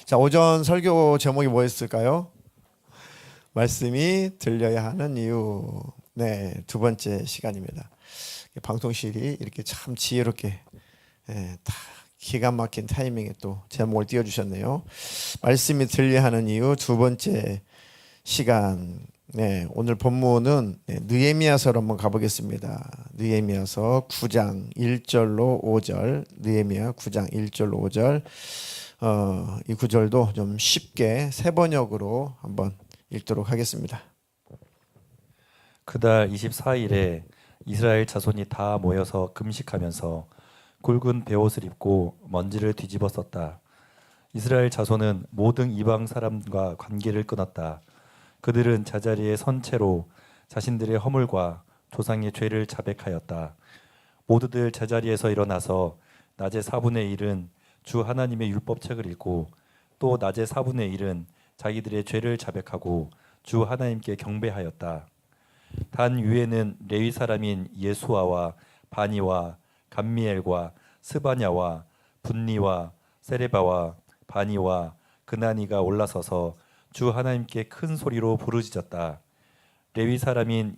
자, 오전 설교 제목이 뭐였을까요? 말씀이 들려야 하는 이유. 네, 두 번째 시간입니다. 방송실이 이렇게 참 지혜롭게 다 기가 막힌 타이밍에 또 제목을 띄워주셨네요. 말씀이 들려야 하는 이유 두 번째 시간. 네, 오늘 본문은 느헤미야서로 한번 가보겠습니다. 느헤미야서 9장 1절로 5절. 느헤미야 9장 1절로 5절. 이 구절도 좀 쉽게 세 번역으로 한번 읽도록 하겠습니다. 그달 24일에 이스라엘 자손이 다 모여서 금식하면서 굵은 베옷을 입고 먼지를 뒤집어 썼다. 이스라엘 자손은 모든 이방 사람과 관계를 끊었다. 그들은 제자리에 선 채로 자신들의 허물과 조상의 죄를 자백하였다. 모두들 제자리에서 일어나서 낮의 4분의 1은 주 하나님의 율법책을 읽고 또 낮의 4분의 1은 자기들의 죄를 자백하고 주 하나님께 경배하였다. 단 위에는 레위 사람인 예수아와 바니와 감미엘과 스바냐와 분니와 세레바와 바니와 그나니가 올라서서 주 하나님께 큰 소리로 부르짖었다. 레위 사람인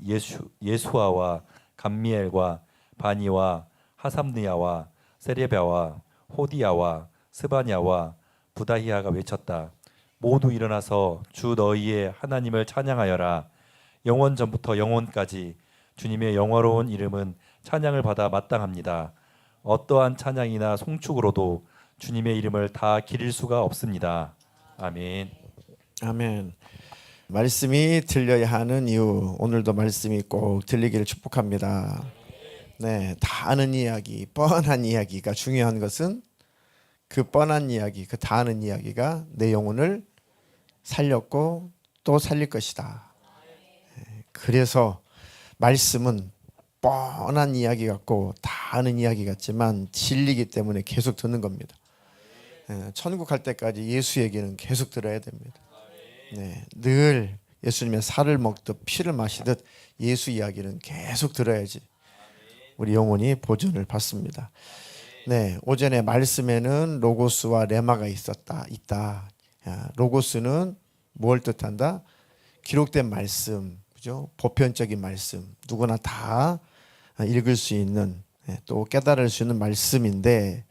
예수아와 감미엘과 바니와 하삼느야와 세레바와 호디야와 스바냐와 부다히야가 외쳤다. 모두 일어나서 주 너희의 하나님을 찬양하여라. 영원 전부터 영원까지 주님의 영화로운 이름은 찬양을 받아 마땅합니다. 어떠한 찬양이나 송축으로도 주님의 이름을 다 기릴 수가 없습니다. 아멘. 아멘. 말씀이 들려야 하는 이유. 오늘도 말씀이 꼭 들리기를 축복합니다. 네, 다 아는 이야기, 뻔한 이야기가 중요한 것은 그 뻔한 이야기, 그 다 아는 이야기가 내 영혼을 살렸고 또 살릴 것이다. 그래서 말씀은 뻔한 이야기 같고 다 아는 이야기 같지만 진리이기 때문에 계속 듣는 겁니다. 천국 갈 때까지 예수 얘기는 계속 들어야 됩니다. 네, 늘 예수님의 살을 먹듯 피를 마시듯 예수 이야기는 계속 들어야지 우리 영혼이 보존을 받습니다. 네, 오전에 말씀에는 로고스와 레마가 있다. 로고스는 뭘 뜻한다? 기록된 말씀, 그죠? 보편적인 말씀, 누구나 다 읽을 수 있는 또 깨달을 수 있는 말씀인데,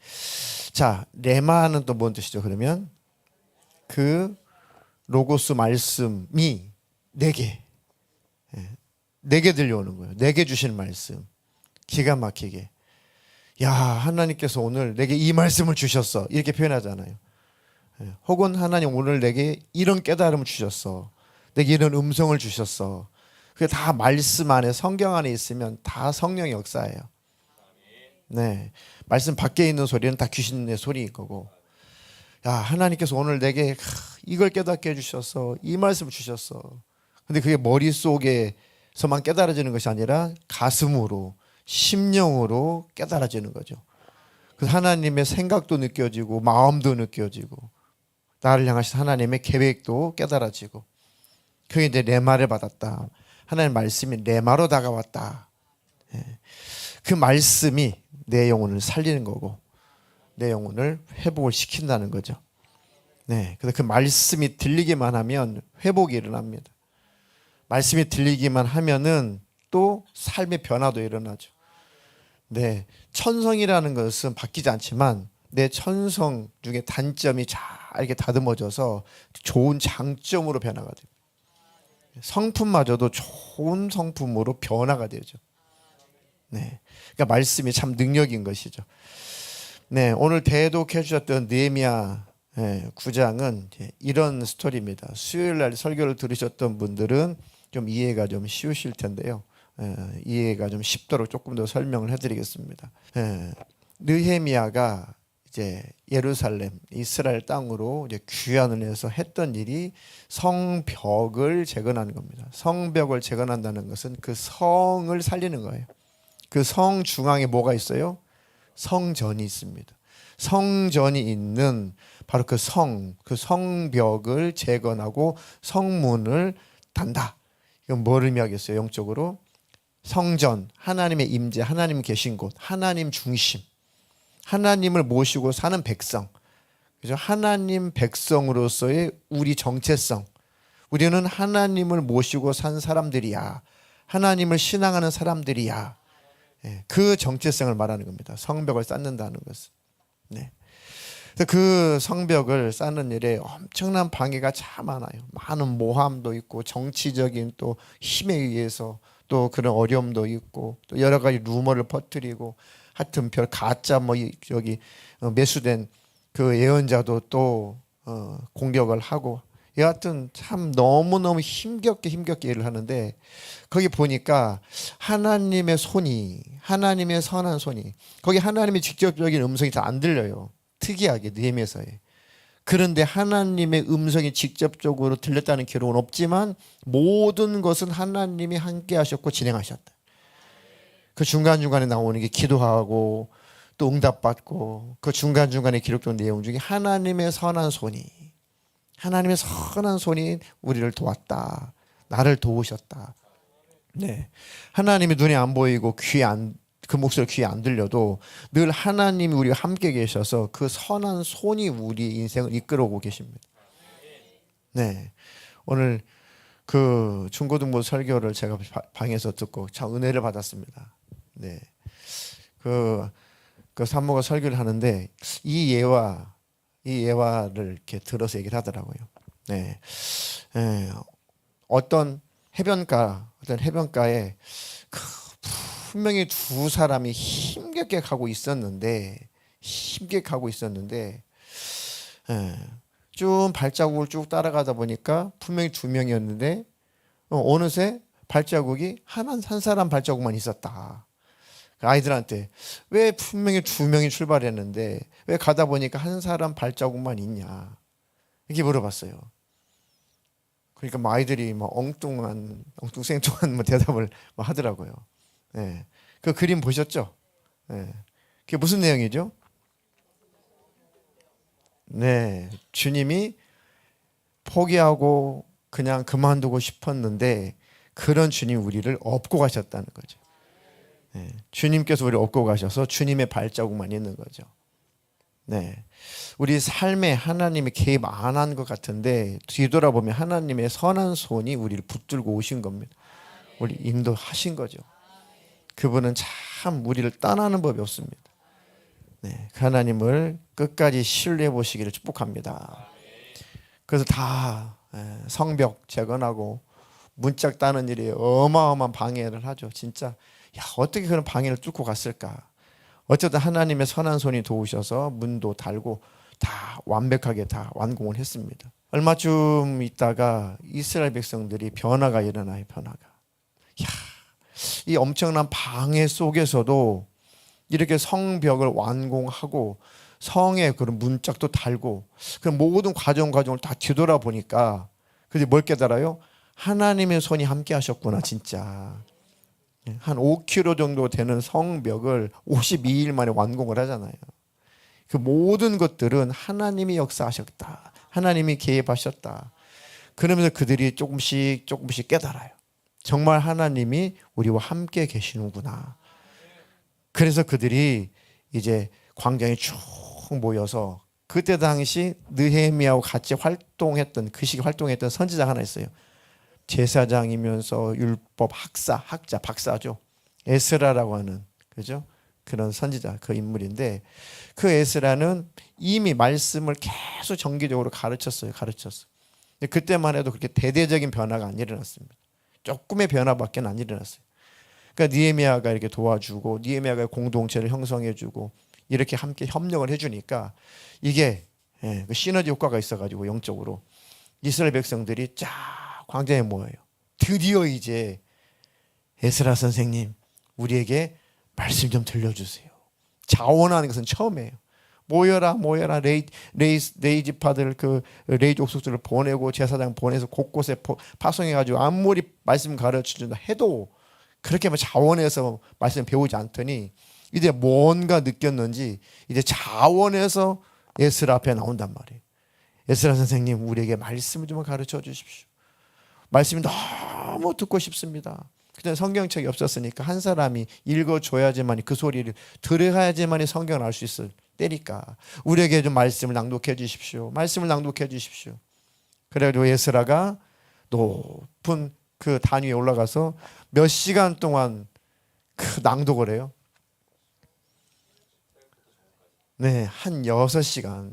자, 레마는 또 뭔 뜻이죠? 그러면 그 로고스 말씀이 내게 들려오는 거예요. 내게 주시는 말씀. 기가 막히게. 야, 하나님께서 오늘 내게 이 말씀을 주셨어. 이렇게 표현하잖아요. 혹은 하나님 오늘 내게 이런 깨달음을 주셨어. 내게 이런 음성을 주셨어. 그게 다 말씀 안에, 성경 안에 있으면 다 성령의 역사예요. 네, 말씀 밖에 있는 소리는 다 귀신의 소리일 거고. 야, 하나님께서 오늘 내게 이걸 깨닫게 해주셨어. 이 말씀을 주셨어. 근데 그게 머릿속에서만 깨달아지는 것이 아니라 가슴으로, 심령으로 깨달아지는 거죠. 그래서 하나님의 생각도 느껴지고 마음도 느껴지고 나를 향하신 하나님의 계획도 깨달아지고, 그게 이제 레마를 받았다. 하나님의 말씀이 레마로 다가왔다. 그 말씀이 내 영혼을 살리는 거고 내 영혼을 회복을 시킨다는 거죠. 네, 그래서 그 말씀이 들리기만 하면 회복이 일어납니다. 말씀이 들리기만 하면은 또 삶의 변화도 일어나죠. 네, 천성이라는 것은 바뀌지 않지만 내 천성 중에 단점이 잘 이렇게 다듬어져서 좋은 장점으로 변화가 됩니다. 성품마저도 좋은 성품으로 변화가 되죠. 네, 그러니까 말씀이 참 능력인 것이죠. 네, 오늘 대독해 주셨던 느헤미야 9장은 이런 스토리입니다. 수요일 날 설교를 들으셨던 분들은 좀 이해가 좀 쉬우실 텐데요. 이해가 좀 쉽도록 조금 더 설명을 해드리겠습니다. 느헤미야가 이제 예루살렘, 이스라엘 땅으로 이제 귀환을 해서 했던 일이 성벽을 재건하는 겁니다. 성벽을 재건한다는 것은 그 성을 살리는 거예요. 그 성 중앙에 뭐가 있어요? 성전이 있습니다. 성전이 있는 바로 그 성벽을 재건하고 성문을 단다. 이건 뭘 의미하겠어요? 영적으로 성전, 하나님의 임재, 하나님 계신 곳, 하나님 중심, 하나님을 모시고 사는 백성, 그죠? 하나님 백성으로서의 우리 정체성. 우리는 하나님을 모시고 산 사람들이야. 하나님을 신앙하는 사람들이야. 예, 그 정체성을 말하는 겁니다. 성벽을 쌓는다는 것은. 네. 그래서 그 성벽을 쌓는 일에 엄청난 방해가 참 많아요. 많은 모함도 있고 정치적인 또 힘에 의해서 또 그런 어려움도 있고 또 여러 가지 루머를 퍼뜨리고 하여튼 별 가짜 뭐 여기 매수된 그 예언자도 또 공격을 하고 여하튼 참 너무너무 힘겹게 일을 하는데 거기 보니까 하나님의 손이 하나님의 선한 손이 거기 하나님의 직접적인 음성이 다 안 들려요. 특이하게 느헤미야서에. 그런데 하나님의 음성이 직접적으로 들렸다는 기록은 없지만 모든 것은 하나님이 함께 하셨고 진행하셨다. 그 중간중간에 나오는 게 기도하고 또 응답받고 그 중간중간에 기록된 내용 중에 하나님의 선한 손이 우리를 도왔다. 나를 도우셨다. 네. 하나님이 눈에 안 보이고 그 목소리 귀에 안 들려도 늘 하나님이 우리와 함께 계셔서 그 선한 손이 우리 인생을 이끌어오고 계십니다. 네. 오늘 그 중고등부 설교를 제가 방에서 듣고 참 은혜를 받았습니다. 네. 그 산모가 설교를 하는데 이 예화를 이렇게 들어서 얘기를 하더라고요. 네. 어떤 해변가에 분명히 두 사람이 힘겹게 가고 있었는데 쭉 발자국을 쭉 따라가다 보니까 분명히 두 명이었는데 어느새 발자국이 한 사람 발자국만 있었다. 아이들한테 왜 분명히 두 명이 출발했는데 왜 가다 보니까 한 사람 발자국만 있냐 이렇게 물어봤어요. 그러니까 뭐 아이들이 뭐 엉뚱생뚱한 뭐 대답을 뭐 하더라고요. 네. 그 그림 보셨죠? 네. 그게 무슨 내용이죠? 네. 주님이 포기하고 그냥 그만두고 싶었는데 그런 주님 우리를 업고 가셨다는 거죠. 네. 주님께서 우리를 업고 가셔서 주님의 발자국만 있는 거죠. 네. 우리 삶에 하나님이 개입 안 한 것 같은데 뒤돌아보면 하나님의 선한 손이 우리를 붙들고 오신 겁니다. 우리 인도하신 거죠. 그분은 참 우리를 떠나는 법이 없습니다. 네, 하나님을 끝까지 신뢰해 보시기를 축복합니다. 그래서 다 성벽 재건하고 문짝 따는 일이 어마어마한 방해를 하죠. 진짜 어떻게 그런 방해를 뚫고 갔을까? 어쨌든 하나님의 선한 손이 도우셔서 문도 달고 다 완벽하게 다 완공을 했습니다. 얼마쯤 있다가 이스라엘 백성들이 변화가 일어나요. 이 엄청난 방해 속에서도 이렇게 성벽을 완공하고 성에 그런 문짝도 달고 그 모든 과정을 다 뒤돌아 보니까 그래서 뭘 깨달아요? 하나님의 손이 함께 하셨구나 진짜. 한 5km 정도 되는 성벽을 52일 만에 완공을 하잖아요. 그 모든 것들은 하나님이 역사하셨다. 하나님이 개입하셨다. 그러면서 그들이 조금씩 깨달아요. 정말 하나님이 우리와 함께 계시는구나. 그래서 그들이 이제 광장에 쭉 모여서 그때 당시 느헤미야하고 같이 활동했던 그 시기 활동했던 선지자가 하나 있어요. 제사장이면서 율법 박사죠. 에스라라고 하는 그죠? 그런 선지자 그 인물인데 그 에스라는 이미 말씀을 계속 정기적으로 가르쳤어요. 그때만 해도 그렇게 대대적인 변화가 안 일어났습니다. 조금의 변화밖에 안 일어났어요. 그러니까 느헤미야가 이렇게 도와주고 느헤미야가 공동체를 형성해주고 이렇게 함께 협력을 해주니까 이게 그 시너지 효과가 있어가지고 영적으로 이스라엘 백성들이 쫙 광장에 모여요. 드디어 이제 에스라 선생님 우리에게 말씀 좀 들려주세요. 자원하는 것은 처음이에요. 모여라 레이 지파들 그 레이 족속들을 보내고 제사장 보내서 곳곳에 파송해가지고 아무리 말씀 가르쳐준다 해도 그렇게 뭐 자원해서 말씀 배우지 않더니 이제 뭔가 느꼈는지 이제 자원해서 에스라 앞에 나온단 말이에요. 에스라 선생님 우리에게 말씀을 좀 가르쳐 주십시오. 말씀이 너무 듣고 싶습니다. 그때 성경책이 없었으니까 한 사람이 읽어줘야지만 그 소리를 들어야지만 성경을 알 수 있을 때니까 우리에게 좀 말씀을 낭독해 주십시오. 말씀을 낭독해 주십시오. 그래가지고 에스라가 높은 그 단 위에 올라가서 몇 시간 동안 그 낭독을 해요. 네, 한 6시간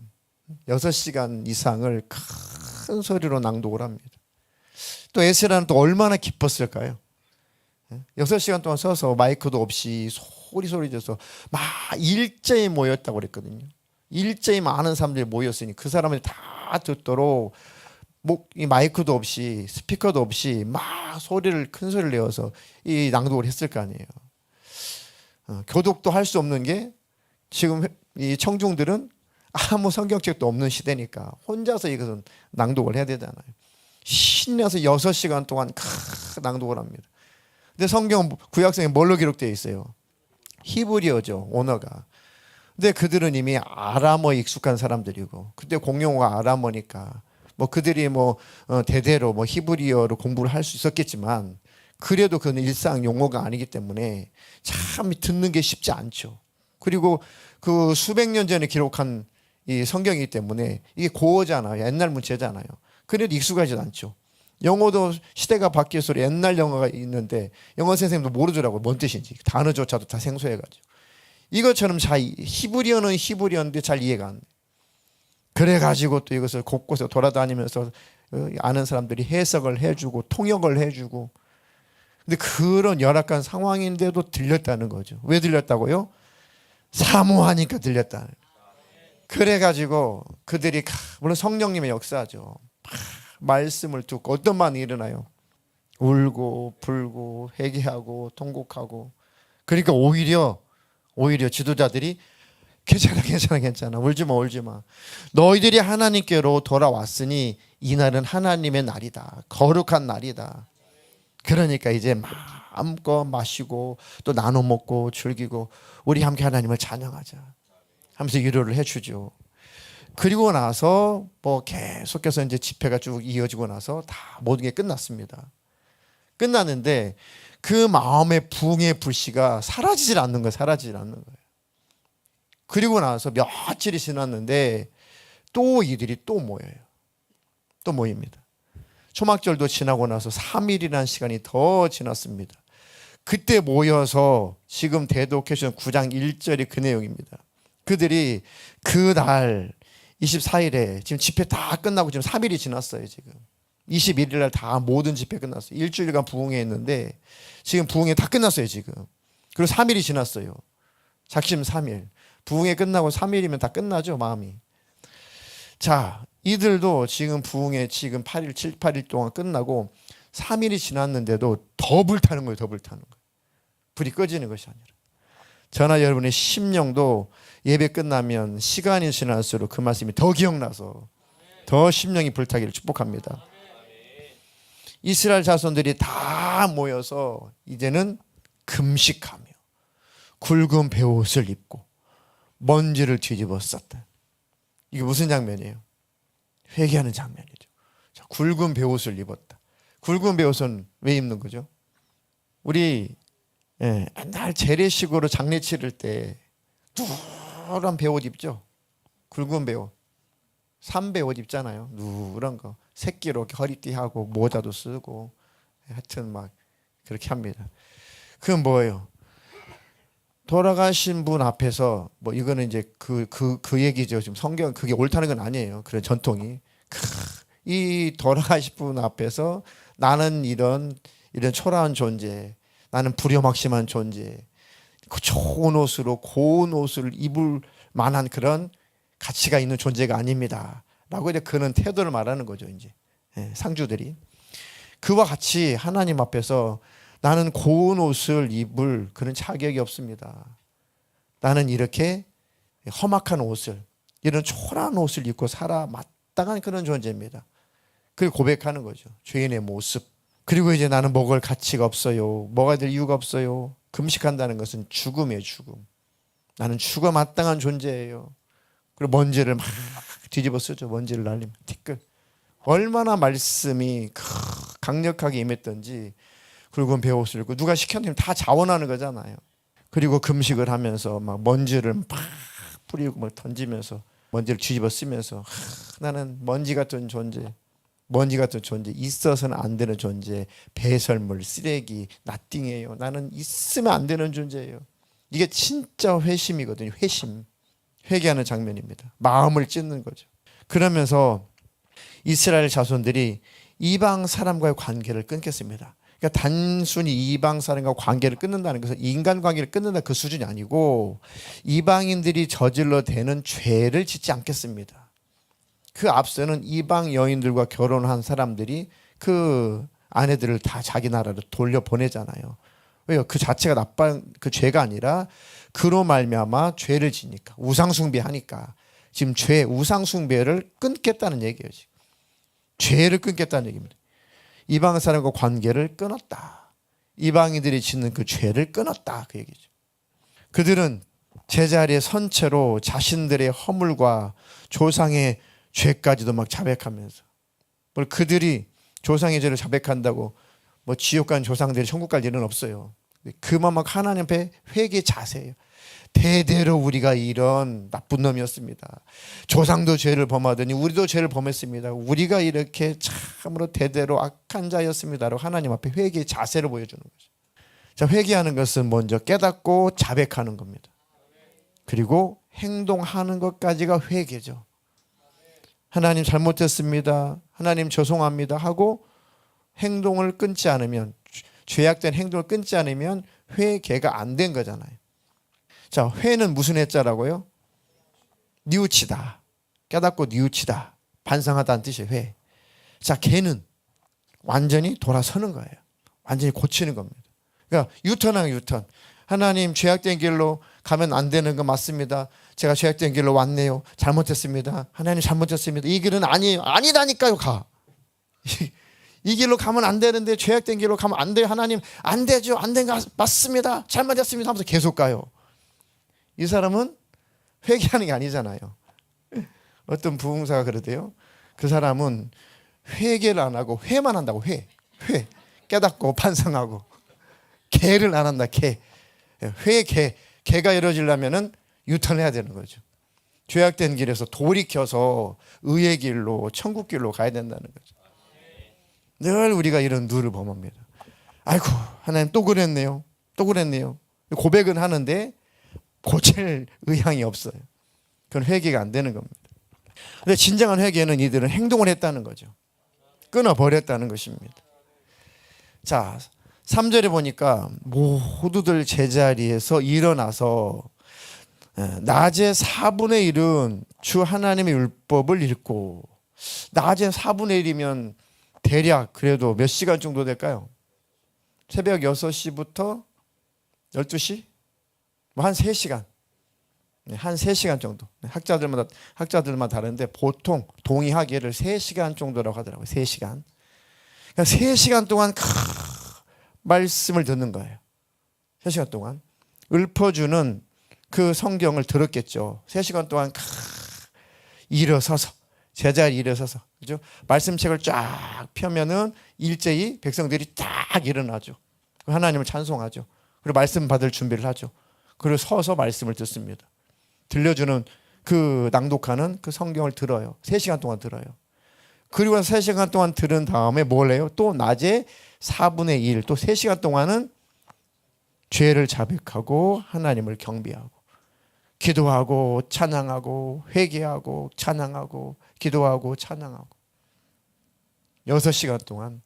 이상을 큰 소리로 낭독을 합니다. 또 에스라는 또 얼마나 기뻤을까요? 6시간 동안 서서 마이크도 없이 소리 져서 막 일제히 모였다고 그랬거든요. 일제히 많은 사람들이 모였으니 그 사람들이 다 듣도록 이 마이크도 없이 스피커도 없이 막 큰 소리를 내어서 이 낭독을 했을 거 아니에요. 교독도 할 수 없는 게 지금 이 청중들은 아무 성경책도 없는 시대니까 혼자서 이것은 낭독을 해야 되잖아요. 신나서 6시간 동안 낭독을 합니다. 근데 성경 구약성에 뭘로 기록되어 있어요? 히브리어죠, 언어가. 근데 그들은 이미 아람어에 익숙한 사람들이고 그때 공용어가 아람어니까 그들이 대대로 히브리어로 공부를 할 수 있었겠지만 그래도 그건 일상 용어가 아니기 때문에 참 듣는 게 쉽지 않죠. 그리고 그 수백 년 전에 기록한 이 성경이기 때문에 이게 고어잖아요. 옛날 문체잖아요. 그래도 익숙하지도 않죠. 영어도 시대가 바뀌어서 옛날 영어가 있는데 영어 선생님도 모르더라고요. 뭔 뜻인지. 단어조차도 다 생소해가지고. 이것처럼 히브리어는 히브리어인데 잘 이해가 안 돼. 그래가지고 또 이것을 곳곳에 돌아다니면서 아는 사람들이 해석을 해주고 통역을 해주고. 근데 그런 열악한 상황인데도 들렸다는 거죠. 왜 들렸다고요? 사모하니까 들렸다는 거예요. 그래가지고 그들이 물론 성령님의 역사죠. 말씀을 듣고 어떤 반응이 일어나요? 울고 불고 회개하고 통곡하고. 그러니까 오히려 지도자들이 괜찮아 울지 마 너희들이 하나님께로 돌아왔으니 이날은 하나님의 날이다. 거룩한 날이다. 그러니까 이제 마음껏 마시고 또 나눠 먹고 즐기고 우리 함께 하나님을 찬양하자 하면서 위로를 해주죠. 그리고 나서 계속해서 이제 집회가 쭉 이어지고 나서 다 모든 게 끝났습니다. 끝났는데 그 마음의 부흥의 불씨가 사라지질 않는 거예요. 그리고 나서 며칠이 지났는데 또 이들이 또 모여요. 또 모입니다. 초막절도 지나고 나서 3일이라는 시간이 더 지났습니다. 그때 모여서 지금 대독해주신 9장 1절이 그 내용입니다. 그들이 그날 24일에 지금 집회 다 끝나고 지금 3일이 지났어요. 지금 21일 날 다 모든 집회 끝났어요. 일주일간 부흥회 했는데 지금 부흥회 다 끝났어요. 지금. 그리고 3일이 지났어요. 작심 3일. 부흥회 끝나고 3일이면 다 끝나죠. 마음이. 자, 이들도 지금 부흥회 지금 8일 7, 8일 동안 끝나고 3일이 지났는데도 더 불타는 거예요. 불이 꺼지는 것이 아니라. 저나 여러분의 심령도 예배 끝나면 시간이 지날수록 그 말씀이 더 기억나서 더 심령이 불타기를 축복합니다. 이스라엘 자손들이 다 모여서 이제는 금식하며 굵은 베옷을 입고 먼지를 뒤집어 썼다. 이게 무슨 장면이에요? 회개하는 장면이죠. 자, 굵은 베옷을 입었다. 굵은 베옷은 왜 입는 거죠? 우리 옛날 재래식으로 장례 치를 때 누런 베옷 입죠. 굵은 베옷. 삼베옷 입잖아요. 누런 거. 새끼로 허리띠하고 모자도 쓰고 하여튼 막 그렇게 합니다. 그건 뭐예요? 돌아가신 분 앞에서 이거는 이제 그 얘기죠. 지금 성경 그게 옳다는 건 아니에요. 그런 전통이. 이 돌아가신 분 앞에서 나는 이런 초라한 존재, 나는 불효막심한 존재, 좋은 옷으로 고운 옷을 입을 만한 그런 가치가 있는 존재가 아닙니다. 라고 이제 그런 태도를 말하는 거죠. 이제 상주들이 그와 같이 하나님 앞에서 나는 고운 옷을 입을 그런 자격이 없습니다. 나는 이렇게 험악한 옷을, 이런 초라한 옷을 입고 살아 마땅한 그런 존재입니다. 그걸 고백하는 거죠. 죄인의 모습. 그리고 이제 나는 먹을 가치가 없어요. 먹어야 될 이유가 없어요. 금식한다는 것은 죽음이에요. 죽음. 나는 죽어 마땅한 존재예요. 그리고 먼지를 막 뒤집어 쓰죠. 먼지를 날리면 티끌. 얼마나 말씀이 강력하게 임했던지 굵은 베옷을 입고 누가 시켰냐면 다 자원하는 거잖아요. 그리고 금식을 하면서 막 먼지를 막 뿌리고 막 던지면서 먼지를 뒤집어 쓰면서 나는 먼지 같은 존재, 있어서는 안 되는 존재, 배설물, 쓰레기, 나띵이에요. 나는 있으면 안 되는 존재예요. 이게 진짜 회심이거든요. 회심. 회개하는 장면입니다. 마음을 찢는 거죠. 그러면서 이스라엘 자손들이 이방 사람과의 관계를 끊겠습니다. 그러니까 단순히 이방 사람과 관계를 끊는다는 것은 인간 관계를 끊는다 그 수준이 아니고 이방인들이 저질러 대는 죄를 짓지 않겠습니다. 그 앞서는 이방 여인들과 결혼한 사람들이 그 아내들을 다 자기 나라로 돌려보내잖아요. 왜요? 그 자체가 나쁜 그 죄가 아니라 그로 말미암아 죄를 지니까 우상숭배하니까 지금 우상숭배를 끊겠다는 얘기예요. 지금. 죄를 끊겠다는 얘기입니다. 이방 사람과 관계를 끊었다. 이방인들이 짓는 그 죄를 끊었다. 그 얘기죠. 그들은 제자리에 선 채로 자신들의 허물과 조상의 죄까지도 막 자백하면서 그들이 조상의 죄를 자백한다고 뭐 지옥 간 조상들이 천국 갈 일은 없어요. 그만 막 하나님 앞에 회개 자세예요. 대대로 우리가 이런 나쁜 놈이었습니다. 조상도 죄를 범하더니 우리도 죄를 범했습니다. 우리가 이렇게 참으로 대대로 악한 자였습니다라고 하나님 앞에 회개의 자세를 보여주는 거죠. 자, 회개하는 것은 먼저 깨닫고 자백하는 겁니다. 그리고 행동하는 것까지가 회개죠. 하나님 잘못했습니다. 하나님 죄송합니다 하고 행동을 끊지 않으면, 죄악된 행동을 끊지 않으면 회개가 안 된 거잖아요. 자, 회는 무슨 회자라고요? 뉘우치다. 깨닫고 뉘우치다. 반성하다는 뜻이에요. 회. 자, 개는 완전히 돌아서는 거예요. 완전히 고치는 겁니다. 그러니까 유턴하는 유턴. 하나님 죄악된 길로 가면 안 되는 거 맞습니다. 제가 죄악된 길로 왔네요. 잘못했습니다. 하나님 잘못했습니다. 이 길은 아니에요. 아니다니까요. 가. 이 길로 가면 안 되는데 죄악된 길로 가면 안 돼요. 하나님 안 되죠. 안 된 거 맞습니다. 잘못했습니다 하면서 계속 가요. 이 사람은 회개하는 게 아니잖아요. 어떤 부흥사가 그러대요. 그 사람은 회개를 안 하고 회만 한다고. 회. 깨닫고 반성하고. 개를 안 한다. 개. 개가 이루어지려면은 유턴해야 되는 거죠. 죄악된 길에서 돌이켜서 의의 길로 천국 길로 가야 된다는 거죠. 늘 우리가 이런 누를 범합니다. 아이고 하나님 또 그랬네요. 고백은 하는데 고칠 의향이 없어요. 그건 회개가 안 되는 겁니다. 근데 진정한 회개는 이들은 행동을 했다는 거죠. 끊어버렸다는 것입니다. 자, 3절에 보니까 모두들 제자리에서 일어나서 낮에 4분의 1은 주 하나님의 율법을 읽고, 낮에 4분의 1이면 대략 그래도 몇 시간 정도 될까요? 새벽 6시부터 12시? 뭐 한 3시간. 한 3시간 정도. 학자들마다 다른데 보통 동의하기를 3시간 정도라고 하더라고요. 3시간. 그러니까 3시간 동안 말씀을 듣는 거예요. 3시간 동안. 읊어주는 그 성경을 들었겠죠. 3시간 동안 일어서서, 제자리 일어서서, 그죠? 말씀책을 쫙 펴면은 일제히 백성들이 딱 일어나죠. 하나님을 찬송하죠. 그리고 말씀 받을 준비를 하죠. 그리고 서서 말씀을 듣습니다. 들려주는 그 낭독하는 그 성경을 들어요. 3시간 동안 들어요. 그리고 3시간 동안 들은 다음에 뭘 해요? 또 낮에 4분의 1, 또 3시간 동안은 죄를 자백하고 하나님을 경배하고 기도하고 찬양하고 회개하고 찬양하고 기도하고 찬양하고 6시간 동안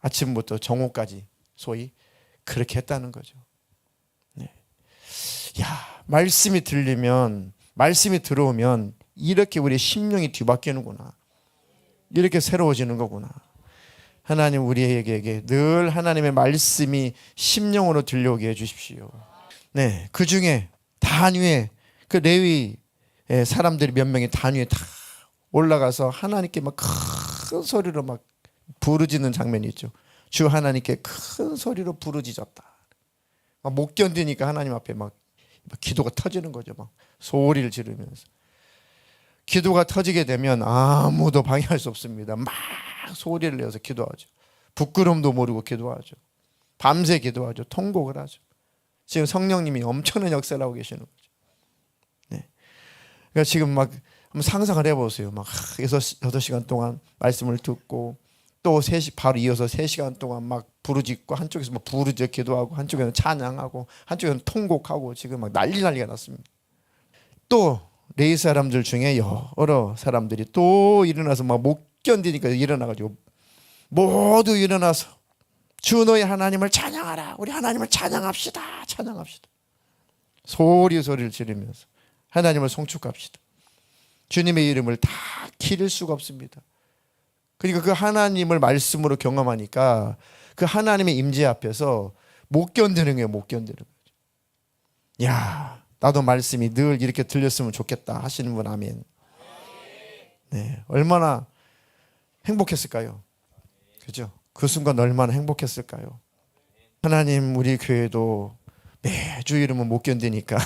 아침부터 정오까지 소위 그렇게 했다는 거죠. 네. 야, 말씀이 들리면, 말씀이 들어오면 이렇게 우리 심령이 뒤바뀌는구나. 이렇게 새로워지는 거구나. 하나님 우리에게 늘 하나님의 말씀이 심령으로 들려오게 해주십시오. 네, 그 중에 단위에 그 레위 사람들이 몇 명이 단위에 다 올라가서 하나님께 막 큰 소리로 막 부르짖는 장면이 있죠. 주 하나님께 큰 소리로 부르짖었다. 못 견디니까 하나님 앞에 막 기도가 터지는 거죠. 막 소리를 지르면서. 기도가 터지게 되면 아무도 방해할 수 없습니다. 막 소리를 내서 기도하죠. 부끄러움도 모르고 기도하죠. 밤새 기도하죠. 통곡을 하죠. 지금 성령님이 엄청난 역사를 하고 계시는 거죠. 네. 그러니까 지금 막 한번 상상을 해보세요. 막 6시간 동안 말씀을 듣고 또 바로 이어서 3시간 동안 막 부르짖고, 한쪽에서 막 부르짖 기도하고, 한쪽에는 찬양하고, 한쪽에는 통곡하고, 지금 막 난리가 났습니다. 또 레위 사람들 중에 여러 사람들이 또 일어나서 막 못 견디니까 일어나가지고 모두 일어나서 주 너희 하나님을 찬양하라. 우리 하나님을 찬양합시다. 소리를 지르면서 하나님을 송축합시다. 주님의 이름을 다 기릴 수가 없습니다. 그러니까 그 하나님을 말씀으로 경험하니까 그 하나님의 임재 앞에서 못 견디는 거예요. 야, 나도 말씀이 늘 이렇게 들렸으면 좋겠다 하시는 분 아멘. 네, 얼마나 행복했을까요? 그죠? 그 순간 얼마나 행복했을까요? 하나님, 우리 교회도 매주 이러면 못 견디니까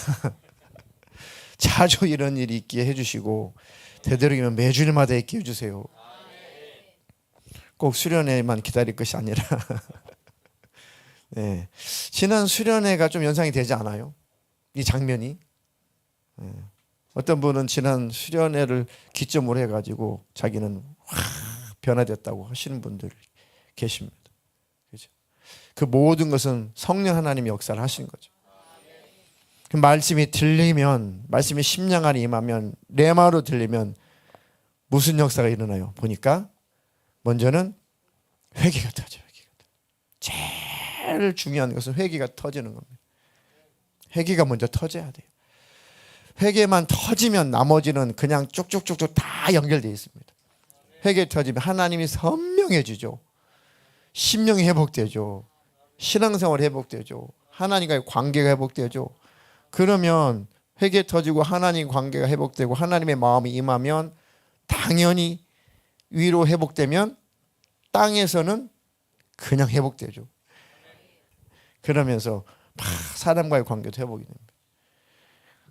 자주 이런 일이 있게 해주시고, 되도록이면 매주일마다 있게 해주세요. 꼭 수련회만 기다릴 것이 아니라 네. 지난 수련회가 좀 연상이 되지 않아요? 이 장면이. 네. 어떤 분은 지난 수련회를 기점으로 해가지고 자기는 확 변화됐다고 하시는 분들 계십니다. 그렇죠? 그 모든 것은 성령 하나님이 역사를 하신 거죠. 그 말씀이 들리면, 말씀이 심령 안에 임하면, 레마로 들리면 무슨 역사가 일어나요? 보니까 먼저는 회개가 터져요. 제일 중요한 것은 회개가 터지는 겁니다. 회개가 먼저 터져야 돼요. 회개만 터지면 나머지는 그냥 쭉쭉쭉쭉 다 연결되어 있습니다. 회개 터지면 하나님이 선명해지죠. 심령이 회복되죠. 신앙생활이 회복되죠. 하나님과의 관계가 회복되죠. 그러면 회개 터지고 하나님 관계가 회복되고 하나님의 마음이 임하면 당연히 위로 회복되면 땅에서는 그냥 회복되죠. 그러면서 막 사람과의 관계도 회복이 됩니다.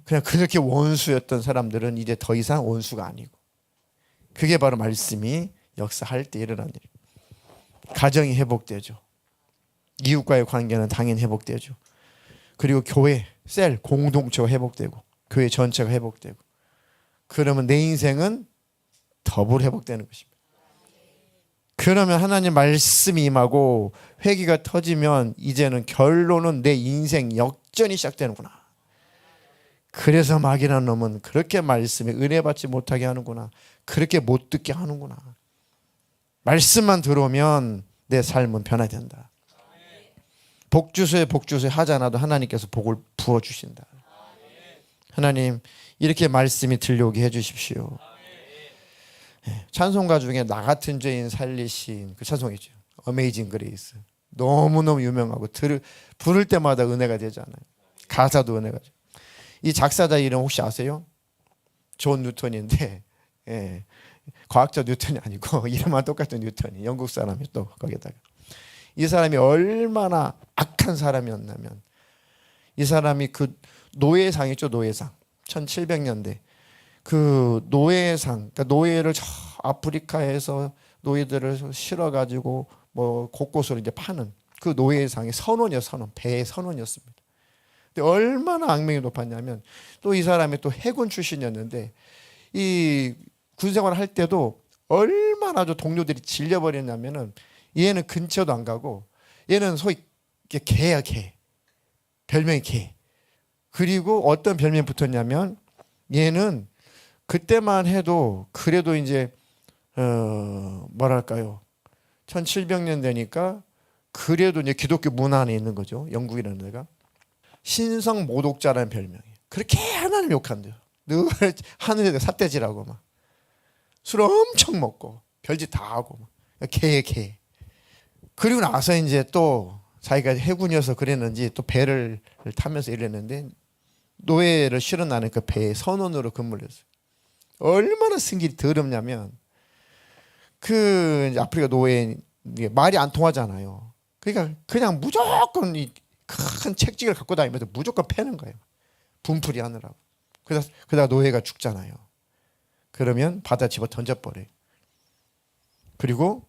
그냥 그렇게 원수였던 사람들은 이제 더 이상 원수가 아니고, 그게 바로 말씀이 역사할 때 일어난 일입니다. 가정이 회복되죠. 이웃과의 관계는 당연히 회복되죠. 그리고 교회, 셀, 공동체가 회복되고 교회 전체가 회복되고, 그러면 내 인생은 더블 회복되는 것입니다. 그러면 하나님 말씀이 임하고 회개가 터지면 이제는 결론은 내 인생 역전이 시작되는구나. 그래서 마귀라는 놈은 그렇게 말씀에 은혜받지 못하게 하는구나. 그렇게 못 듣게 하는구나. 말씀만 들어오면 내 삶은 변화된다. 복주소에 하지 않아도 하나님께서 복을 부어주신다. 하나님, 이렇게 말씀이 들려오게 해주십시오. 찬송가 중에 나 같은 죄인 살리신 그 찬송이죠. 어메이징 그레이스. 너무너무 유명하고 부를 때마다 은혜가 되잖아요. 가사도 은혜가 되죠. 이 작사자 이름 혹시 아세요? 존 뉴턴인데, 예, 과학자 뉴턴이 아니고 이름만 똑같은 뉴턴이, 영국 사람이 또 거기다가. 이 사람이 얼마나 악한 사람이었냐면, 이 사람이 그 노예상 있죠, 노예상. 1700년대 그 노예상, 그러니까 노예를 저 아프리카에서 노예들을 실어가지고 뭐 곳곳으로 이제 파는 그 노예상의 선원이었어요. 선원, 배의 선원이었습니다. 근데 얼마나 악명이 높았냐면, 또 이 사람이 또 해군 출신이었는데 이 군생활을 할 때도 얼마나 저 동료들이 질려버렸냐면은, 얘는 근처도 안 가고, 얘는 소위 개야, 개. 별명이 개. 그리고 어떤 별명이 붙었냐면, 얘는 그때만 해도 그래도 이제 뭐랄까요, 1700년 되니까 그래도 이제 기독교 문화 안에 있는 거죠. 영국이라는 데가 신성 모독자라는 별명이에요. 그렇게 하나님 욕한대요. 늘 하늘에 삿대질하고 막 술 엄청 먹고 별짓 다 하고 막 개. 그리고 나서 이제 또 자기가 해군이어서 그랬는지 또 배를 타면서 이랬는데, 노예를 실어나는 그 배의 선원으로 근무를 했어요. 얼마나 승질이 더럽냐면, 그 이제 아프리카 노예 말이 안 통하잖아요. 그러니까 그냥 무조건 이 큰 책찍을 갖고 다니면서 무조건 패는 거예요. 분풀이 하느라고. 그러다 노예가 죽잖아요. 그러면 바다 집어 던져버려요. 그리고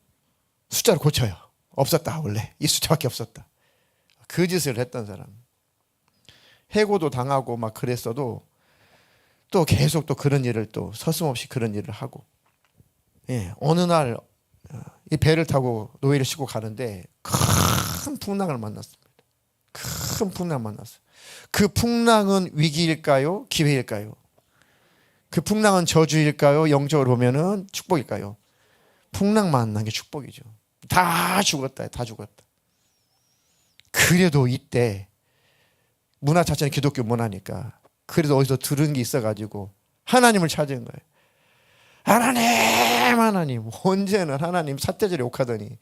숫자를 고쳐요. 없었다, 원래 이 숫자밖에 없었다. 그 짓을 했던 사람. 해고도 당하고 막 그랬어도 또 계속 또 그런 일을 또 서슴없이 그런 일을 하고, 예, 어느 날 이 배를 타고 노예를 싣고 가는데 큰 풍랑을 만났습니다. 큰 풍랑을 만났어요. 그 풍랑은 위기일까요? 기회일까요? 그 풍랑은 저주일까요? 영적으로 보면은 축복일까요? 풍랑 만난 게 축복이죠. 다 죽었다. 다 죽었다. 그래도 이때 문화 자체는 기독교 문화니까 그래도 어디서 들은 게 있어가지고 하나님을 찾은 거예요. 하나님 언제는 하나님 삿대질에 욕하더니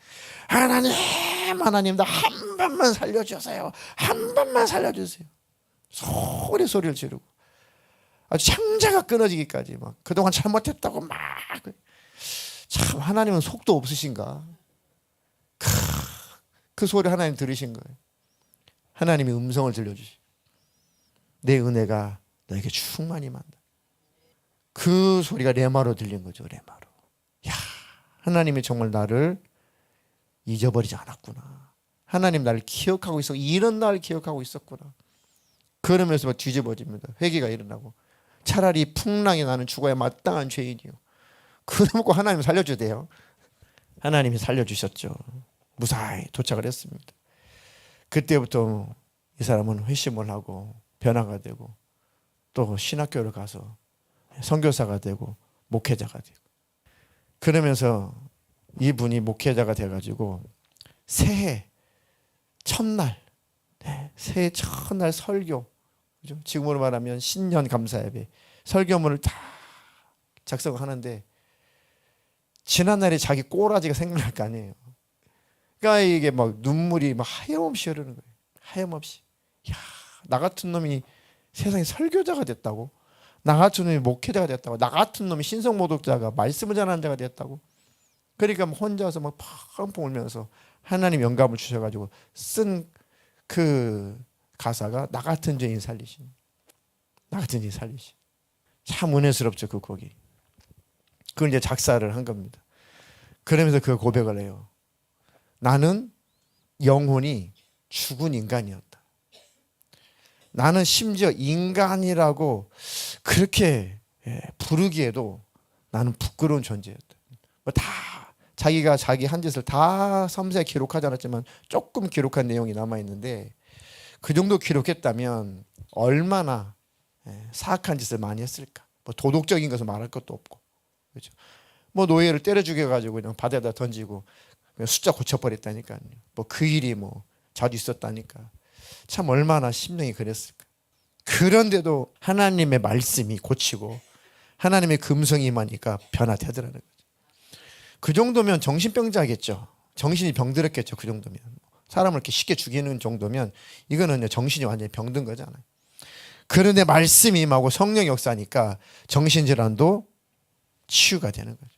하나님 나 한 번만 살려주세요. 한 번만 살려주세요. 소리를 지르고 아주 창자가 끊어지기까지 막 그동안 잘못했다고 막. 참 하나님은 속도 없으신가. 그 소리 하나님 들으신 거예요. 하나님이 음성을 들려주시. 내 은혜가 너에게 충만히 많다. 그 소리가 레마로 들린 거죠. 레마로. 야, 하나님이 정말 나를 잊어버리지 않았구나. 하나님 나를 기억하고 있어. 이런 나를 기억하고 있었구나. 그러면서 막 뒤집어집니다. 회개가 일어나고 차라리 풍랑이 나는 죽어야 마땅한 죄인이요. 그러고 하나님 살려주대요. 하나님이 살려주셨죠. 무사히 도착을 했습니다. 그때부터 이 사람은 회심을 하고 변화가 되고 또 신학교를 가서 선교사가 되고 목회자가 되고 그러면서 이분이 목회자가 돼가지고 새해 첫날 새해 첫날 설교, 그죠? 지금으로 말하면 신년 감사예배 설교문을 다 작성하는데 지난날에 자기 꼬라지가 생각날 거 아니에요. 그러니까 이게 막 눈물이 막 하염없이 흐르는 거예요. 하염없이. 야, 나 같은 놈이 세상에 설교자가 됐다고? 나 같은 놈이 목회자가 됐다고? 나 같은 놈이 신성모독자가 말씀을 전하는 자가 됐다고? 그러니까 혼자서 막 펑펑 울면서 하나님 영감을 주셔가지고 쓴 그 가사가 나 같은 죄인 살리신. 나 같은 죄인 살리신. 참 은혜스럽죠, 그 곡이. 그걸 이제 작사를 한 겁니다. 그러면서 그 고백을 해요. 나는 영혼이 죽은 인간이었다. 나는 심지어 인간이라고 그렇게 부르기에도 나는 부끄러운 존재였다. 뭐 다 자기가 자기 한 짓을 다 섬세히 기록하지 않았지만 조금 기록한 내용이 남아 있는데 그 정도 기록했다면 얼마나 사악한 짓을 많이 했을까. 뭐 도덕적인 것을 말할 것도 없고, 그렇죠. 뭐 노예를 때려 죽여가지고 그냥 바다에다 던지고 그냥 숫자 고쳐버렸다니까요. 뭐 그 일이 뭐 자주 있었다니까. 참 얼마나 심령이 그랬을까. 그런데도 하나님의 말씀이 고치고 하나님의 금성이 임하니까 변화되더라는 거죠. 그 정도면 정신병자겠죠. 정신이 병들었겠죠. 그 정도면 사람을 이렇게 쉽게 죽이는 정도면 이거는 정신이 완전히 병든 거잖아요. 그런데 말씀이 임하고 성령 역사니까 정신질환도 치유가 되는 거죠.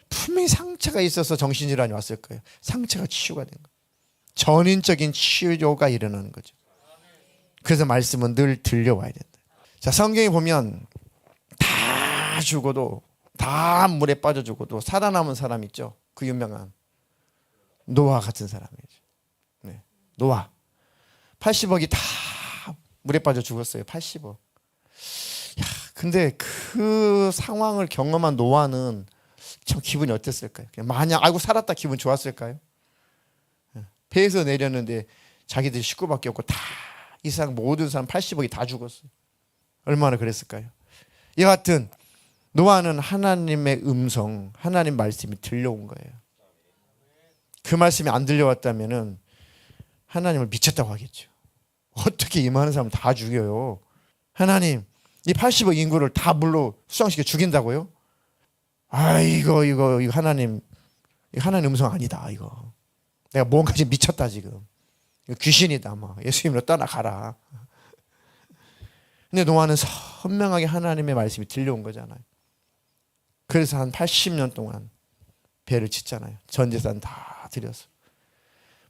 분명히 상처가 있어서 정신질환이 왔을 거예요. 상처가 치유가 된 거예요. 전인적인 치유가 일어나는 거죠. 그래서 말씀은 늘 들려와야 된다. 자, 성경에 보면 다 죽어도 다 물에 빠져 죽어도 살아남은 사람 있죠. 그 유명한 노아 같은 사람이죠. 네. 노아 80억이 다 물에 빠져 죽었어요. 80억. 야, 근데 그 상황을 경험한 노아는 참 기분이 어땠을까요? 그냥 마냥 아이고 살았다 기분 좋았을까요? 배에서 내렸는데 자기들 식구밖에 없고 다 이 세상 모든 사람 80억이 다 죽었어요. 얼마나 그랬을까요? 여하튼 노아는 하나님의 음성, 하나님 말씀이 들려온 거예요. 그 말씀이 안 들려왔다면은 하나님을 미쳤다고 하겠죠. 어떻게 이 많은 사람 다 죽여요? 하나님, 이 80억 인구를 다 물로 수상시켜 죽인다고요? 아, 이거 하나님 음성 아니다, 이거. 내가 뭔가 지금 미쳤다, 지금. 이거 귀신이다, 막. 예수님으로 떠나가라. 근데 노아는 선명하게 하나님의 말씀이 들려온 거잖아요. 그래서 한 80년 동안 배를 짓잖아요. 전 재산 다 들여서.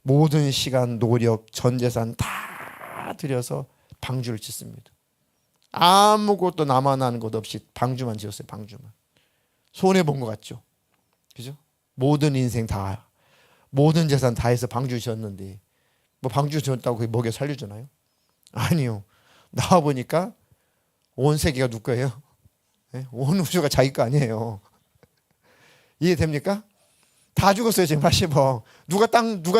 모든 시간, 노력, 전 재산 다 들여서 방주를 짓습니다. 아무것도 남아나는 것 없이 방주만 지었어요. 방주만. 손해본 것 같죠? 그죠? 모든 인생 다, 모든 재산 다 해서 방주 지었는데 뭐 방주 지었다고 그게 먹여 살려주나요? 아니요. 나와보니까 온 세계가 누구 거예요? 네? 온 우주가 자기 거 아니에요. 이해됩니까? 다 죽었어요 지금 80억. 누가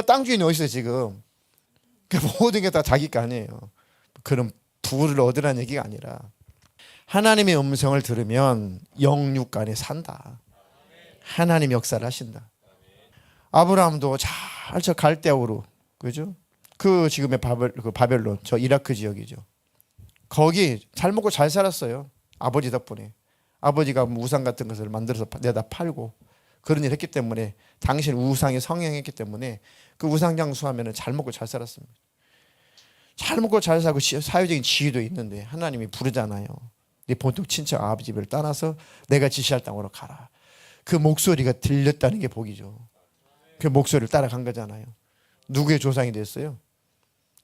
땅 주인이 어디 있어요 지금? 그 모든 게 다 자기 거 아니에요. 그런 부를 얻으라는 얘기가 아니라 하나님의 음성을 들으면 영육 간에 산다. 하나님 역사를 하신다. 아브라함도 잘 저 갈대아우르, 그죠? 그 지금의 바벨론, 저 이라크 지역이죠. 거기 잘 먹고 잘 살았어요. 아버지 덕분에. 아버지가 우상 같은 것을 만들어서 내다 팔고 그런 일 했기 때문에, 당신 우상에 성행했기 때문에 그 우상 장수하면 잘 먹고 잘 살았습니다. 잘 먹고 잘 살고 사회적인 지위도 있는데 하나님이 부르잖아요. 네 본토 친척 아버지 집을 떠나서 내가 지시할 땅으로 가라. 그 목소리가 들렸다는 게 복이죠. 그 목소리를 따라간 거잖아요. 누구의 조상이 됐어요?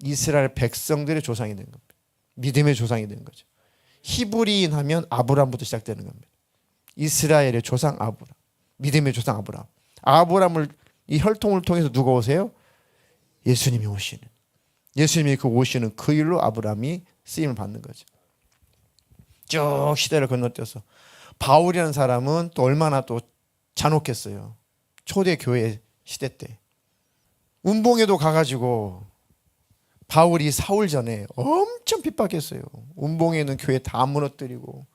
이스라엘 백성들의 조상이 된 겁니다. 믿음의 조상이 된 거죠. 히브리인 하면 아브라함부터 시작되는 겁니다. 이스라엘의 조상 아브라함, 믿음의 조상 아브라함. 아브라함을 이 혈통을 통해서 누가 오세요? 예수님이 오시는. 예수님이 그 오시는 그 일로 아브라함이 쓰임을 받는 거죠. 쭉 시대를 건너뛰어서 바울이라는 사람은 또 얼마나 또 잔혹했어요. 초대 교회 시대 때 운봉에도 가가지고 바울이 사울 전에 엄청 핍박했어요. 운봉에는 교회 다 무너뜨리고,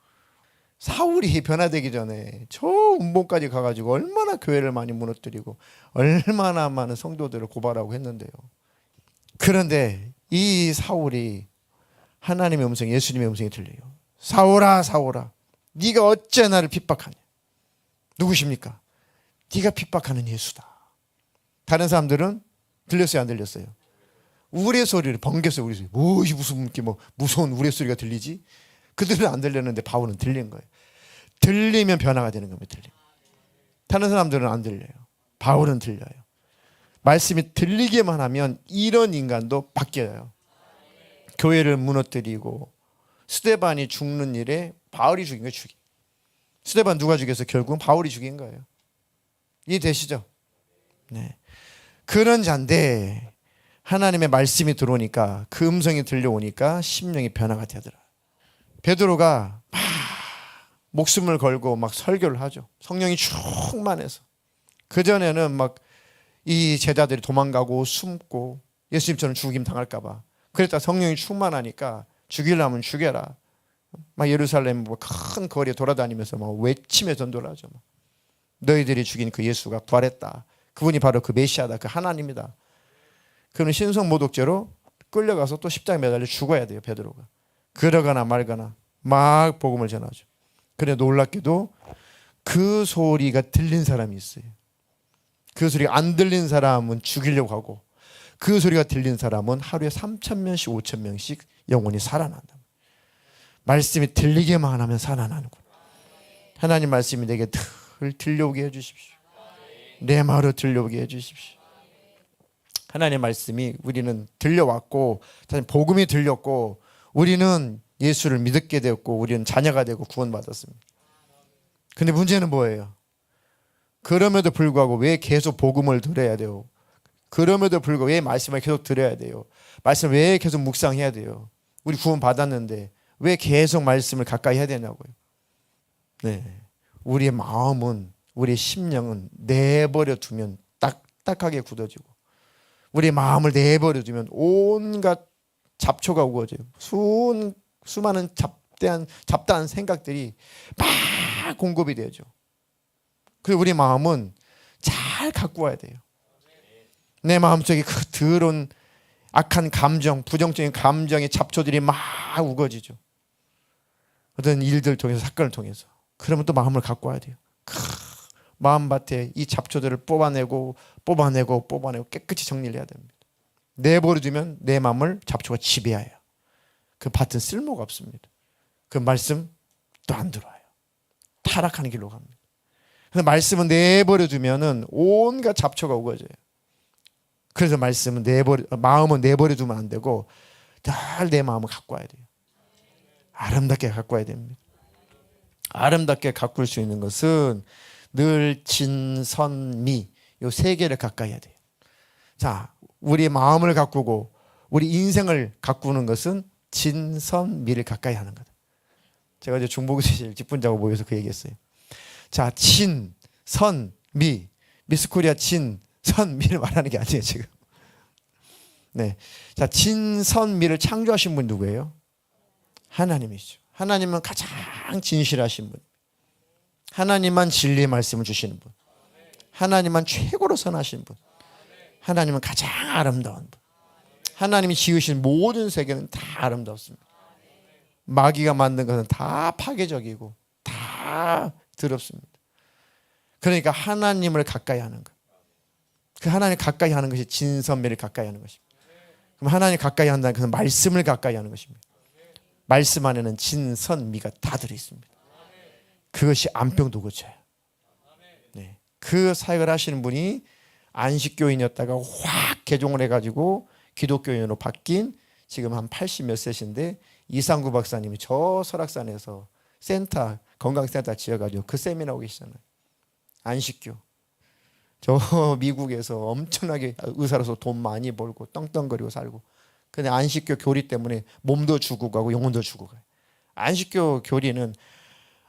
사울이 변화되기 전에 저 운봉까지 가가지고 얼마나 교회를 많이 무너뜨리고 얼마나 많은 성도들을 고발하고 했는데요. 그런데 이 사울이 하나님의 음성, 예수님의 음성이 들려요. 사울아 사울아 네가 어째 나를 핍박하냐. 누구십니까? 네가 핍박하는 예수다. 다른 사람들은 들렸어요 안 들렸어요? 우레소리를 번개서 우레소리. 무슨 이렇게 무서운 우레소리가 들리지? 그들은 안 들렸는데 바울은 들린 거예요. 들리면 변화가 되는 겁니다. 다른 사람들은 안 들려요. 바울은 들려요. 말씀이 들리기만 하면 이런 인간도 바뀌어요. 교회를 무너뜨리고 스데반이 죽는 일에 바울이 죽인 거예요. 스데반 누가 죽였어요? 결국은 바울이 죽인 거예요. 이해되시죠? 네. 그런 자인데 하나님의 말씀이 들어오니까, 그 음성이 들려오니까 심령이 변화가 되더라. 베드로가 막 목숨을 걸고 막 설교를 하죠. 성령이 충만해서. 그전에는 막 이 제자들이 도망가고 숨고 예수님처럼 죽임 당할까 봐. 그랬다 성령이 충만하니까 죽이려면 죽여라. 막 예루살렘 큰 거리에 돌아다니면서 막 외치며 전도를 하죠. 너희들이 죽인 그 예수가 부활했다. 그분이 바로 그 메시아다. 그 하나님이다. 그는 신성모독죄로 끌려가서 또 십자가에 매달려 죽어야 돼요. 베드로가. 그러거나 말거나 막 복음을 전하죠. 그런데 놀랍게도 그 소리가 들린 사람이 있어요. 그 소리가 안 들린 사람은 죽이려고 하고, 그 소리가 들린 사람은 하루에 3,000명씩 5,000명씩 영혼이 살아난다. 말씀이 들리기만 하면 살아나는구나. 하나님 말씀이 내게 늘 들려오게 해주십시오. 내 말을 들려오게 해주십시오. 하나님의 말씀이 우리는 들려왔고, 복음이 들렸고, 우리는 예수를 믿게 되었고, 우리는 자녀가 되고 구원받았습니다. 근데 문제는 뭐예요? 그럼에도 불구하고 왜 계속 복음을 들어야 돼요? 그럼에도 불구하고 왜 말씀을 계속 들어야 돼요? 말씀을 왜 계속 묵상해야 돼요? 우리 구원 받았는데 왜 계속 말씀을 가까이 해야 되냐고요? 네, 우리의 마음은, 우리의 심령은 내버려 두면 딱딱하게 굳어지고, 우리의 마음을 내버려 두면 온갖 잡초가 우거져요. 수많은 잡다한 생각들이 막 공급이 되죠. 그리고 우리 마음은 잘 갖고 와야 돼요. 내 마음속에 그 더러운 악한 감정, 부정적인 감정의 잡초들이 막 우거지죠. 어떤 일들 통해서, 사건을 통해서. 그러면 또 마음을 갖고 와야 돼요. 마음밭에 이 잡초들을 뽑아내고 깨끗이 정리를 해야 됩니다. 내버려두면 내 마음을 잡초가 지배해요. 그 밭은 쓸모가 없습니다. 그 말씀 또 안 들어와요. 타락하는 길로 갑니다. 그래서 말씀은 내버려두면은 온갖 잡초가 우거져요. 그래서 마음은 내버려두면 안 되고 늘 내 마음을 갖고 와야 돼요. 아름답게 갖고 와야 됩니다. 아름답게 가꿀 수 있는 것은 늘 진선미, 요 세 개를 가까이 해야 돼요. 자, 우리 마음을 가꾸고 우리 인생을 가꾸는 것은 진선미를 가까이 하는 거다. 제가 이제 중보기도실 직분자고 모여서 그 얘기했어요. 자, 진, 선, 미. 미스코리아 진, 선, 미를 말하는 게 아니에요, 지금. 네. 자, 진, 선, 미를 창조하신 분 누구예요? 하나님이죠. 하나님은 가장 진실하신 분. 하나님만 진리의 말씀을 주시는 분. 하나님만 최고로 선하신 분. 하나님은 가장 아름다운 분. 하나님이 지으신 모든 세계는 다 아름답습니다. 마귀가 만든 것은 다 파괴적이고 다 더럽습니다. 그러니까 하나님을 가까이 하는 것. 그 하나님 가까이 하는 것이 진선미를 가까이 하는 것입니다. 그럼 하나님 가까이 한다는 것은 말씀을 가까이 하는 것입니다. 말씀 안에는 진선미가 다 들어있습니다. 그것이 안병도 고쳐요. 네. 그 사역을 하시는 분이 안식교인이었다가 확 개종을 해가지고 기독교인으로 바뀐 지금 한 80 몇 세신데 이상구 박사님이 저 설악산에서 센터 건강센터 지어가지고 그 세미나하고 계시잖아요. 안식교. 저 미국에서 엄청나게 의사로서 돈 많이 벌고 떵떵거리고 살고 근데 안식교 교리 때문에 몸도 죽고 가고 영혼도 죽고 가요. 안식교 교리는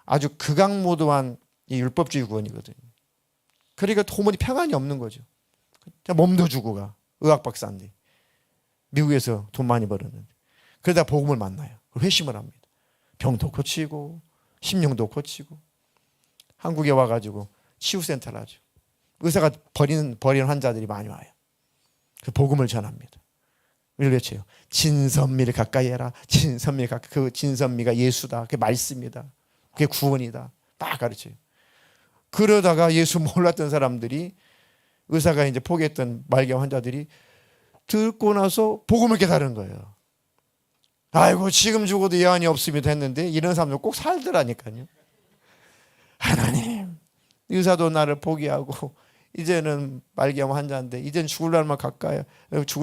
아주 극악무도한 율법주의 구원이거든요. 그러니까 도무지 평안이 없는 거죠. 몸도 주고 가. 의학 박사인데 미국에서 돈 많이 벌었는데 그러다 복음을 만나요. 회심을 합니다. 병도 고치고 심령도 고치고 한국에 와가지고 치유센터를 하죠. 의사가 버리는 환자들이 많이 와요. 그 복음을 전합니다. 이걸 외쳐요. 진선미를 가까이 해라. 진선미 그 진선미가 예수다. 그게 말씀이다. 그게 구원이다. 막 가르쳐요. 그러다가 예수 몰랐던 사람들이 의사가 이제 포기했던 말기암 환자들이 듣고 나서 복음을 깨달은 거예요. 아이고 지금 죽어도 예언이 없습니다 했는데 이런 사람들 꼭 살더라니까요. 하나님 의사도 나를 포기하고 이제는 말기암 환자인데 이제는 죽을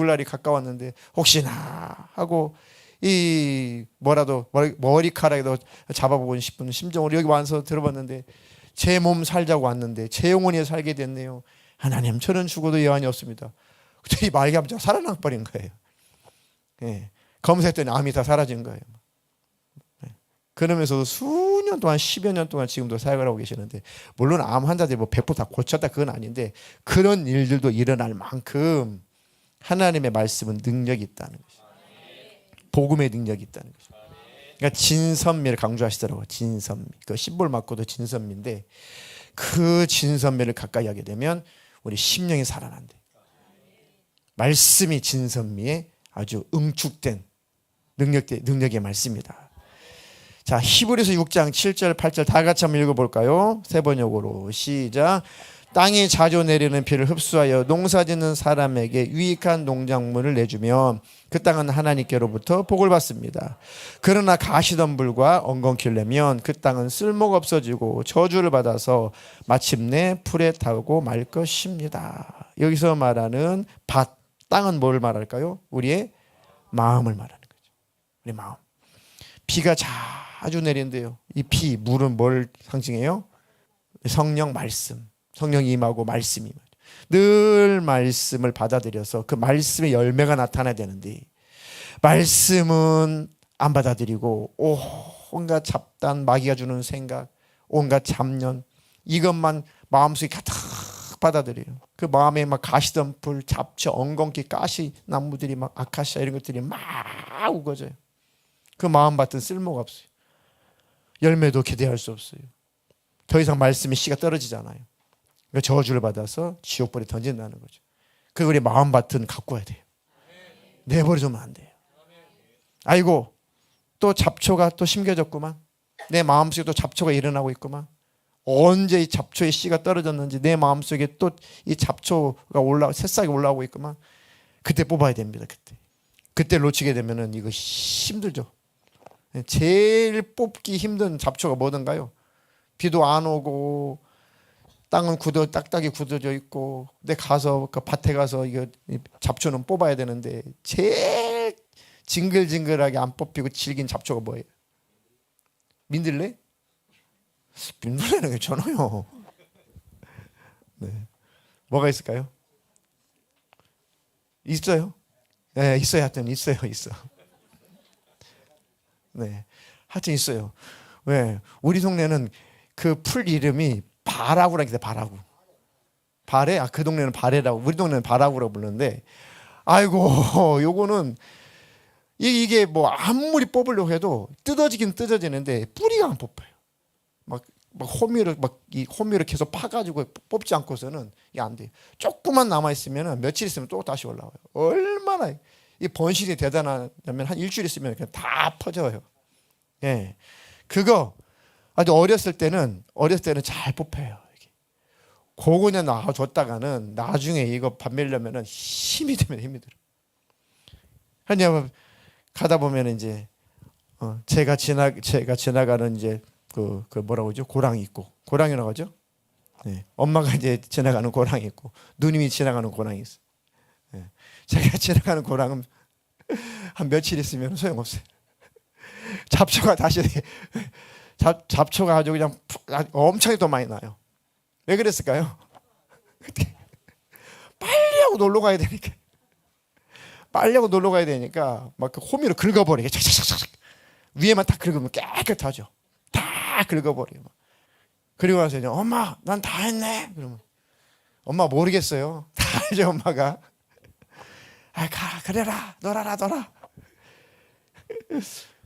날이 가까웠는데 혹시나 하고 이 뭐라도 머리카락에도 잡아보고 싶은 심정으로 여기 와서 들어봤는데 제 몸 살자고 왔는데 제 영혼이 살게 됐네요. 하나님 저는 죽어도 예언이 없습니다. 그때 이 말기암 환자가 살아나버린 거예요. 예. 검사했더니 암이 다 사라진 거예요. 예. 그러면서도 수년 동안 10여 년 동안 지금도 사역을 하고 계시는데 물론 암 환자들이 뭐 100% 다 고쳤다 그건 아닌데 그런 일들도 일어날 만큼 하나님의 말씀은 능력이 있다는 것이죠. 복음의 능력이 있다는 거죠. 그러니까 진선미를 강조하시더라고요. 진선미. 그 심볼 맞고도 진선미인데 그 진선미를 가까이 하게 되면 우리 심령이 살아난대. 말씀이 진선미에 아주 응축된 능력의 말씀이다. 자, 히브리서 6장 7절 8절 다 같이 한번 읽어볼까요? 세 번역으로 시작. 땅이 자주 내리는 비를 흡수하여 농사짓는 사람에게 유익한 농작물을 내주면 그 땅은 하나님께로부터 복을 받습니다. 그러나 가시덤불과 엉겅퀴를 내면 그 땅은 쓸모가 없어지고 저주를 받아서 마침내 풀에 타고 말 것입니다. 여기서 말하는 밭, 땅은 뭘 말할까요? 우리의 마음을 말하는 거죠. 우리 마음. 비가 자주 내린대요. 이 비, 물은 뭘 상징해요? 성령 말씀. 성령이 임하고 말씀이 임하죠. 늘 말씀을 받아들여서 그 말씀의 열매가 나타나야 되는데 말씀은 안 받아들이고 온갖 잡단, 마귀가 주는 생각, 온갖 잡념 이것만 마음속에 가득 받아들여요. 그 마음에 막 가시덤불, 잡초, 엉겅퀴, 가시나무들이 막 아카시아 이런 것들이 막 우거져요. 그 마음 받든 쓸모가 없어요. 열매도 기대할 수 없어요. 더 이상 말씀의 씨가 떨어지잖아요. 그러니까 저주를 받아서 지옥불에 던진다는 거죠. 그 우리 마음밭은 갖고 와야 돼요. 내버려두면 안 돼요. 아이고 또 잡초가 또 심겨졌구만. 내 마음속에 또 잡초가 일어나고 있구만. 언제 이 잡초의 씨가 떨어졌는지 내 마음속에 또 이 잡초가 새싹이 올라오고 있구만. 그때 뽑아야 됩니다. 그때 놓치게 되면은 이거 힘들죠. 제일 뽑기 힘든 잡초가 뭐든가요? 비도 안 오고 땅은 딱딱이 굳어져 있고 내 가서 그 밭에 가서 이거 잡초는 뽑아야 되는데 제일 징글징글하게 안 뽑히고 질긴 잡초가 뭐예요? 민들레? 민들레는 괜찮아요. 네. 뭐가 있을까요? 있어요? 네, 있어요. 하여튼 있어요. 네, 하여튼 있어요. 왜? 우리 동네는 그 풀 이름이 바라구라고 해요. 바라구. 바래? 그 동네는 바래라고. 우리 동네는 바라구라고 부르는데, 아이고, 요거는 이게 뭐 아무리 뽑으려고 해도 뜯어지긴 뜯어지는데 뿌리가 안 뽑혀요. 막 호미를 계속 파가지고 뽑지 않고서는 이게 안 돼요. 조금만 남아 있으면 며칠 있으면 또 다시 올라와요. 얼마나 이 번식이 대단하냐면 한 일주일 있으면 그냥 다 퍼져요. 예, 그거 아주 어렸을 때는 잘 뽑혀요. 그거 그냥 놔줬다가는 나중에 이거 판매려면은 힘이 들어. 왜냐면 가다 보면 이제 제가 지나가는 이제 그 뭐라고 하죠? 고랑이 있고, 고랑이라고 하죠? 네. 엄마가 이제 지나가는 고랑이 있고, 누님이 지나가는 고랑이 있어. 네. 제가 지나가는 고랑은 한 며칠 있으면 소용없어요. 잡초가 다시 잡초가 아주 그냥 엄청 더 많이 나요. 왜 그랬을까요? 빨리 하고 놀러 가야 되니까. 막 그 호미로 긁어버리게. 착착착착. 위에만 딱 긁으면 깨끗하죠. 다 긁어버려요. 그리고 나서 이제 엄마, 난 다 했네. 그러면 엄마 모르겠어요. 다 알죠, 엄마가. 그래라, 놀아라.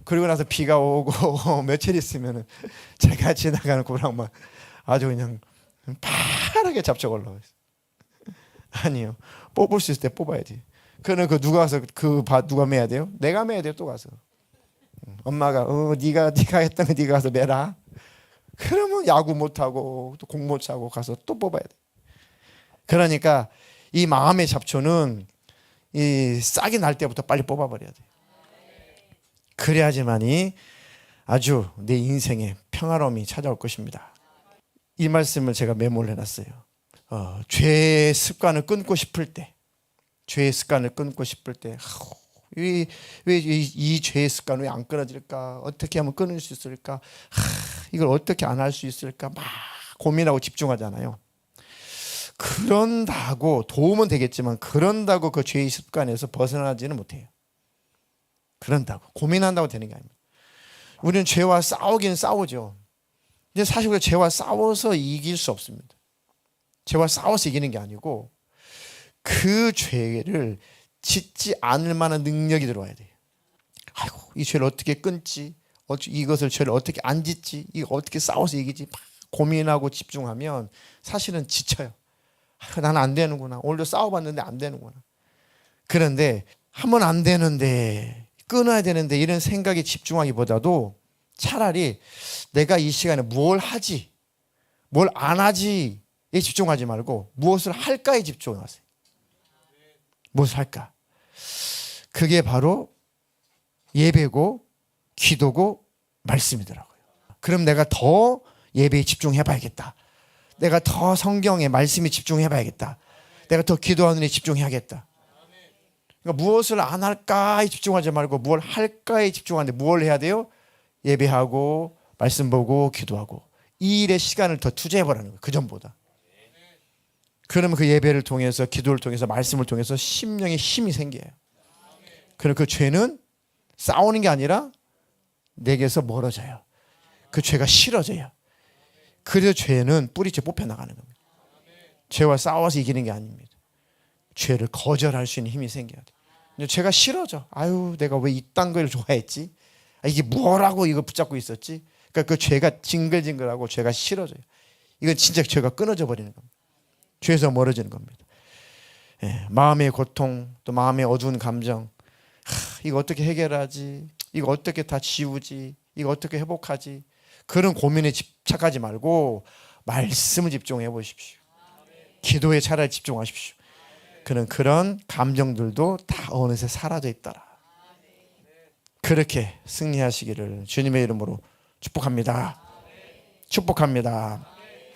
그리고 나서 비가 오고 며칠 있으면은 제가 지나가는 고랑만 아주 그냥 파랗게 잡초가 올라와 있어요. 아니요, 뽑을 수 있을 때 뽑아야지. 그는 누가 와서 누가 매야 돼요? 내가 매야 돼요. 또 가서 엄마가 네가 했던 거 네가 가서 매라. 그러면 야구 못 하고 또 공 못 차고 가서 또 뽑아야 돼. 그러니까 이 마음의 잡초는 이 싹이 날 때부터 빨리 뽑아버려야 돼. 그래야지만이 아주 내 인생에 평화로움이 찾아올 것입니다. 이 말씀을 제가 메모를 해놨어요. 죄의 습관을 끊고 싶을 때, 왜 이 죄의 습관 왜 안 끊어질까? 어떻게 하면 끊을 수 있을까? 이걸 어떻게 안 할 수 있을까? 막 고민하고 집중하잖아요. 그런다고 도움은 되겠지만 그런다고 그 죄의 습관에서 벗어나지는 못해요. 그런다고 고민한다고 되는 게 아닙니다. 우리는 죄와 싸우긴 싸우죠. 근데 사실 우리가 죄와 싸워서 이길 수 없습니다. 죄와 싸워서 이기는 게 아니고 그 죄를 짓지 않을 만한 능력이 들어와야 돼요. 아이고, 이 죄를 어떻게 끊지? 죄를 어떻게 안 짓지? 이거 어떻게 싸워서 이기지? 막 고민하고 집중하면 사실은 지쳐요. 나는 안 되는구나. 오늘도 싸워봤는데 안 되는구나. 그런데 하면 안 되는데 끊어야 되는데 이런 생각에 집중하기보다도 차라리 내가 이 시간에 뭘 하지, 뭘 안 하지에 집중하지 말고 무엇을 할까에 집중하세요. 무엇을 할까? 그게 바로 예배고 기도고 말씀이더라고요. 그럼 내가 더 예배에 집중해봐야겠다. 내가 더 성경에 말씀에 집중해봐야겠다. 내가 더 기도하는 데 집중해야겠다. 그러니까 무엇을 안 할까에 집중하지 말고 뭘 할까에 집중하는데 뭘 해야 돼요? 예배하고 말씀 보고 기도하고 이 일에 시간을 더 투자해보라는 거예요. 그전보다. 그러면 그 예배를 통해서 기도를 통해서 말씀을 통해서 심령에 힘이 생겨요. 그럼 그 죄는 싸우는 게 아니라 내게서 멀어져요. 그 죄가 싫어져요. 그래서 죄는 뿌리째 뽑혀나가는 겁니다. 죄와 싸워서 이기는 게 아닙니다. 죄를 거절할 수 있는 힘이 생겨야 돼요. 죄가 싫어져. 아유, 내가 왜 이딴 걸 좋아했지? 이게 뭐라고 이거 붙잡고 있었지? 그러니까 그 죄가 징글징글하고 죄가 싫어져요. 이건 진짜 죄가 끊어져 버리는 겁니다. 죄에서 멀어지는 겁니다. 예, 마음의 고통, 또 마음의 어두운 감정, 이거 어떻게 해결하지? 이거 어떻게 다 지우지? 이거 어떻게 회복하지? 그런 고민에 집착하지 말고 말씀을 집중해 보십시오. 기도에 차라리 집중하십시오. 그런 감정들도 다 어느새 사라져 있더라. 그렇게 승리하시기를 주님의 이름으로 축복합니다. 축복합니다.